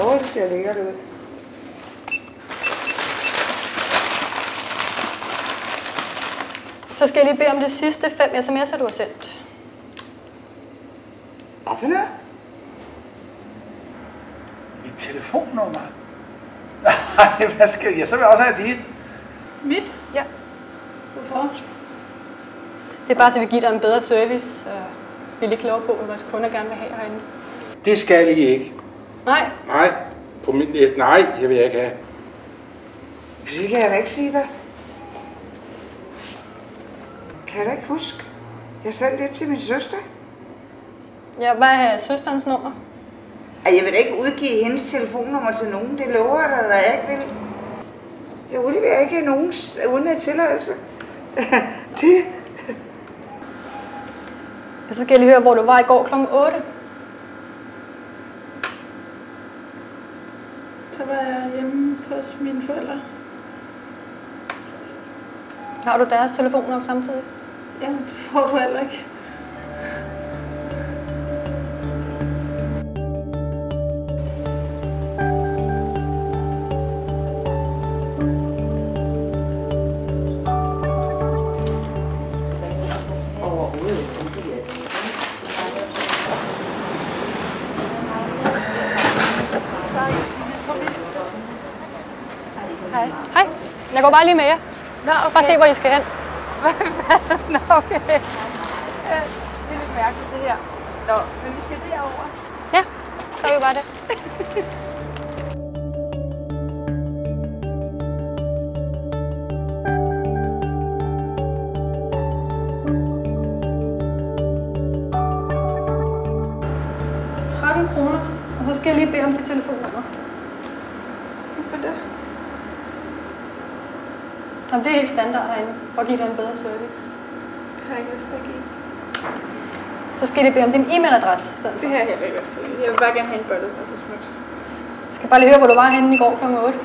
det ser lækkert ud. Så skal jeg lige bede om de sidste 5 sms'er, du har sendt. Hvad for noget? Mit telefonnummer? Nej, hvad skal jeg? Så vil jeg også have dit. Mit? Ja. Hvorfor? Det er bare, så vi giver dig en bedre service. Vi er lidt klogere på, hvad vores kunder gerne vil have herinde. Det skal I ikke. Nej. Nej. På min liste. Nej, jeg vil ikke have. Det kan jeg da ikke sige dig. Kan jeg da ikke huske? Jeg sendte det til min søster. Ja, hvad er søsterens nummer? Jeg vil da ikke udgive hendes telefonnummer til nogen. Det lover jeg dig, at jeg ikke vil. Jeg udleverer ikke nogens uden tilladelse. Det. Så skal jeg lige høre, hvor du var i går kl. 8. Så var jeg hjemme hos mine forældre. Har du deres telefon op samtidig? Ja, det får du heller ikke. Hej. Hej. Jeg går bare lige med jer. Nå, okay. Bare se, hvor I skal hen. Nå, okay. Det er lidt mærkeligt, det her. Nå, men vi skal derover. Ja, så er vi bare det. kroner, og så skal jeg lige bede om de telefonnummer. Hvorfor det? Jamen, det er helt standard herinde, for at give dig en bedre service. Det har jeg ikke lyst til at give. Så skal jeg bede om din e-mailadresse i stedet for. Det har jeg heller ikke lyst til. Jeg vil bare gerne have en bolle, og så smut. Jeg skal bare lige høre, hvor du var henne i går kl. 8.